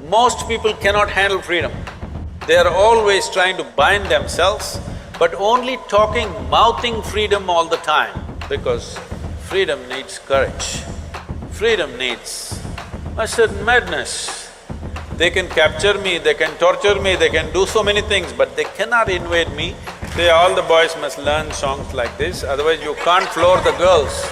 Most people cannot handle freedom. They are always trying to bind themselves, but only talking, mouthing freedom all the time, because freedom needs courage. Freedom needs a certain madness. They can capture me, they can torture me, they can do so many things, but they cannot invade me. All the boys must learn songs like this, otherwise you can't floor the girls.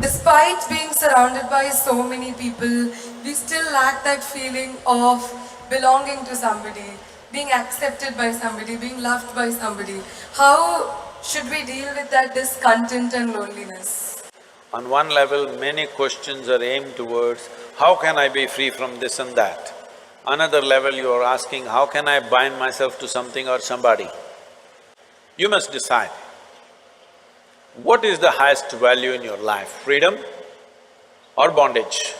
Despite being surrounded by so many people, we still lack that feeling of belonging to somebody, being accepted by somebody, being loved by somebody. How should we deal with that discontent and loneliness? On one level, many questions are aimed towards, how can I be free from this and that? Another level, you are asking, how can I bind myself to something or somebody? You must decide. What is the highest value in your life, freedom or bondage?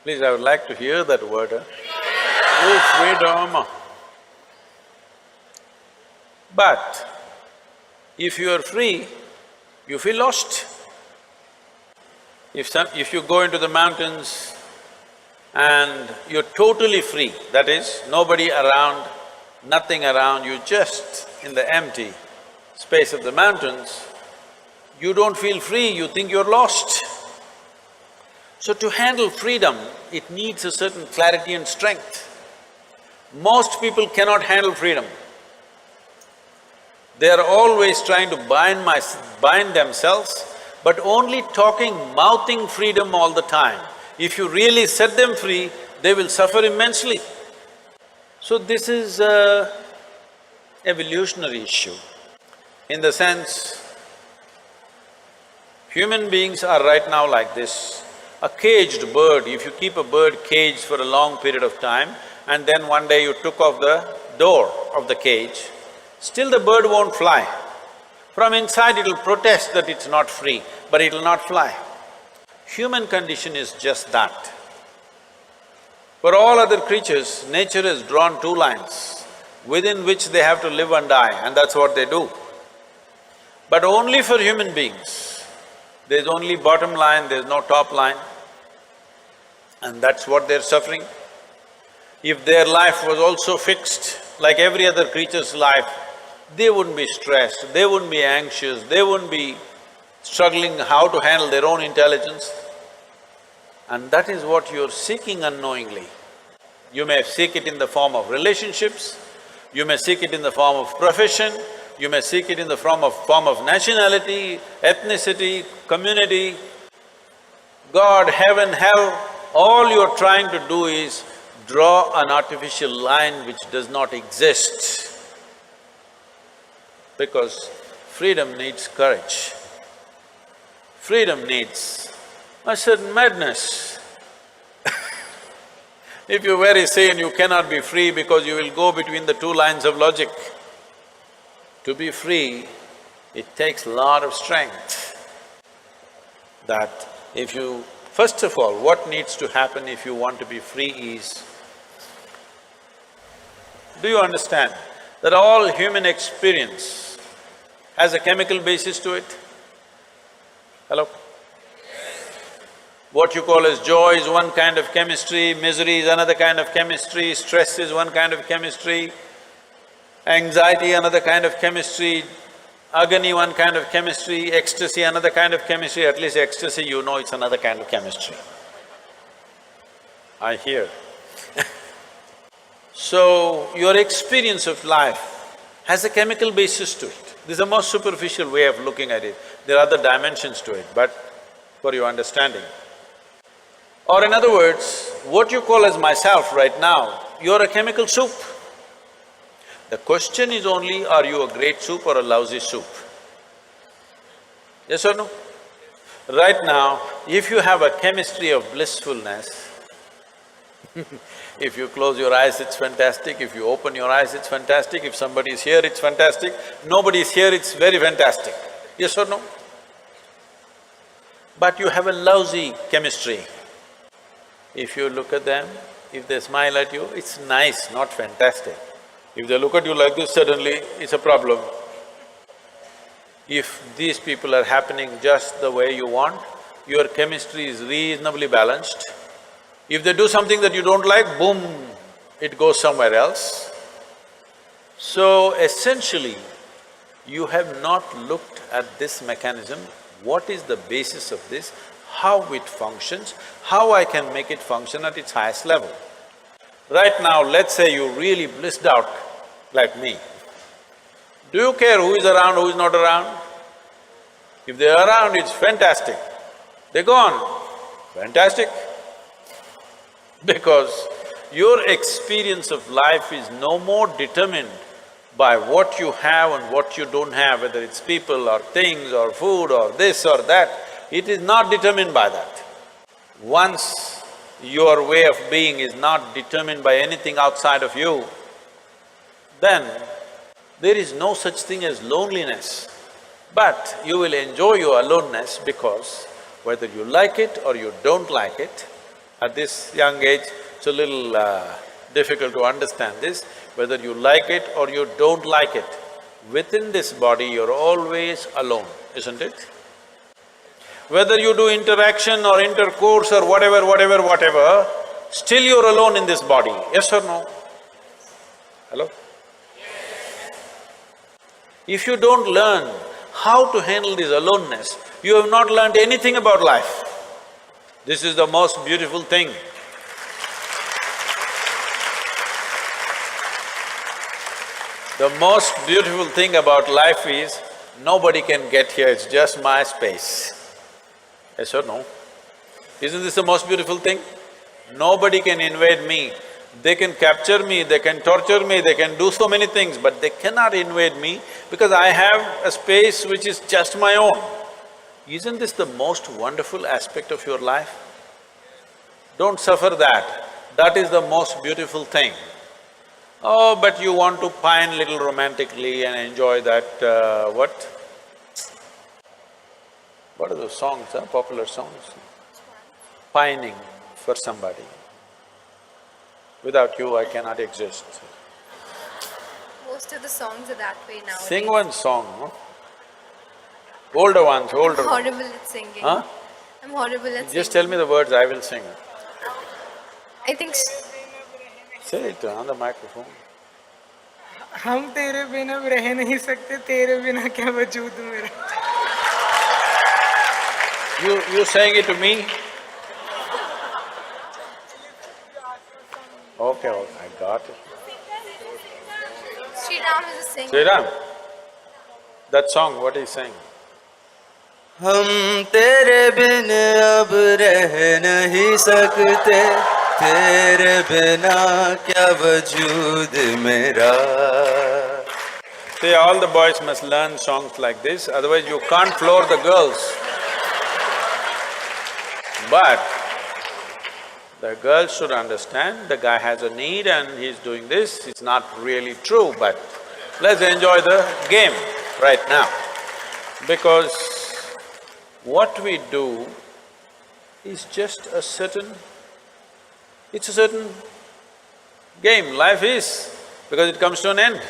Please, I would like to hear that word, Oh, freedom! But if you are free, you feel lost. If you go into the mountains and you're totally free, that is, nobody around, nothing around, you're just in the empty space of the mountains, you don't feel free, you think you're lost. So to handle freedom, it needs a certain clarity and strength. Most people cannot handle freedom. They are always trying to bind themselves, but only talking, mouthing freedom all the time. If you really set them free, they will suffer immensely. So this is an evolutionary issue, in the sense, human beings are right now like this. A caged bird, if you keep a bird caged for a long period of time, and then one day you took off the door of the cage, still the bird won't fly. From inside it'll protest that it's not free, but it'll not fly. Human condition is just that. For all other creatures, nature has drawn two lines within which they have to live and die, and that's what they do. But only for human beings, there's only bottom line, there's no top line, and that's what they're suffering. If their life was also fixed, like every other creature's life, they wouldn't be stressed, they wouldn't be anxious, they wouldn't be struggling how to handle their own intelligence. And that is what you're seeking unknowingly. You may seek it in the form of relationships, you may seek it in the form of profession, you may seek it in the form of nationality, ethnicity, community, God, heaven, hell. All you're trying to do is draw an artificial line which does not exist. Because freedom needs courage. Freedom needs a certain madness. If you're very sane, you cannot be free because you will go between the two lines of logic. To be free, it takes a lot of strength. That if you… First of all, what needs to happen if you want to be free is, do you understand that all human experience has a chemical basis to it? Hello? What you call as joy is one kind of chemistry, misery is another kind of chemistry, stress is one kind of chemistry, anxiety another kind of chemistry, agony one kind of chemistry, ecstasy another kind of chemistry, at least ecstasy you know it's another kind of chemistry. I hear. So, your experience of life has a chemical basis to it. This is the most superficial way of looking at it. There are other dimensions to it, but for your understanding. Or in other words, what you call as myself right now, you're a chemical soup. The question is only, are you a great soup or a lousy soup? Yes or no? Right now, if you have a chemistry of blissfulness, if you close your eyes, it's fantastic, if you open your eyes, it's fantastic, if somebody is here, it's fantastic, nobody is here, it's very fantastic. Yes or no? But you have a lousy chemistry. If you look at them, if they smile at you, it's nice, not fantastic. If they look at you like this, suddenly it's a problem. If these people are happening just the way you want, your chemistry is reasonably balanced. If they do something that you don't like, boom, it goes somewhere else. So essentially, you have not looked at this mechanism, what is the basis of this, how it functions, how I can make it function at its highest level. Right now, let's say you really blissed out like me. Do you care who is around, who is not around? If they're around, it's fantastic. They're gone, fantastic. Because your experience of life is no more determined by what you have and what you don't have, whether it's people or things or food or this or that, it is not determined by that. Once your way of being is not determined by anything outside of you, then there is no such thing as loneliness. But you will enjoy your aloneness because whether you like it or you don't like it, at this young age, it's a little difficult to understand this, whether you like it or you don't like it, within this body you're always alone, isn't it? Whether you do interaction or intercourse or whatever, still you're alone in this body, yes or no? Hello? If you don't learn how to handle this aloneness, you have not learned anything about life. This is the most beautiful thing. The most beautiful thing about life is, nobody can get here, it's just my space. Yes or no? Isn't this the most beautiful thing? Nobody can invade me. They can capture me, they can torture me, they can do so many things, but they cannot invade me because I have a space which is just my own. Isn't this the most wonderful aspect of your life? Don't suffer that. That is the most beautiful thing. Oh, but you want to pine little romantically and enjoy that, what? What are those songs, popular songs? Pining for somebody. Without you, I cannot exist. Most of the songs are that way now. Sing one song, no? Older ones, older I'm ones. horrible at singing. Huh? I'm horrible at singing. Just tell me the words, I will sing. I think… Say it on the microphone. हम तेरे बिना अब रह नहीं सकते, तेरे बिना क्या वजूद मेरा। You saying it to me? Okay, I got it. Sri Ram is a singer. Sri Ram, that song, what is he saying? हम तेरे बिन अब रह नहीं सकते, तेरे बिना क्या वजूद मेरा। See, all the boys must learn songs like this, otherwise you can't floor the girls. But the girls should understand, the guy has a need and he's doing this, it's not really true, but let's enjoy the game right now. Because what we do is just a certain… it's a certain game, life is, because it comes to an end.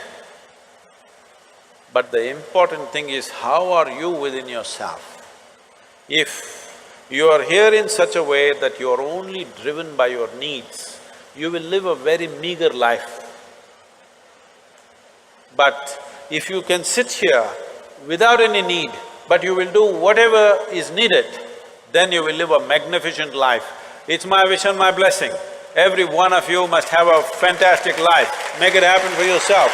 But the important thing is, how are you within yourself? If you are here in such a way that you are only driven by your needs, you will live a very meager life. But if you can sit here without any need, but you will do whatever is needed, then you will live a magnificent life. It's my wish and my blessing. Every one of you must have a fantastic life. Make it happen for yourself.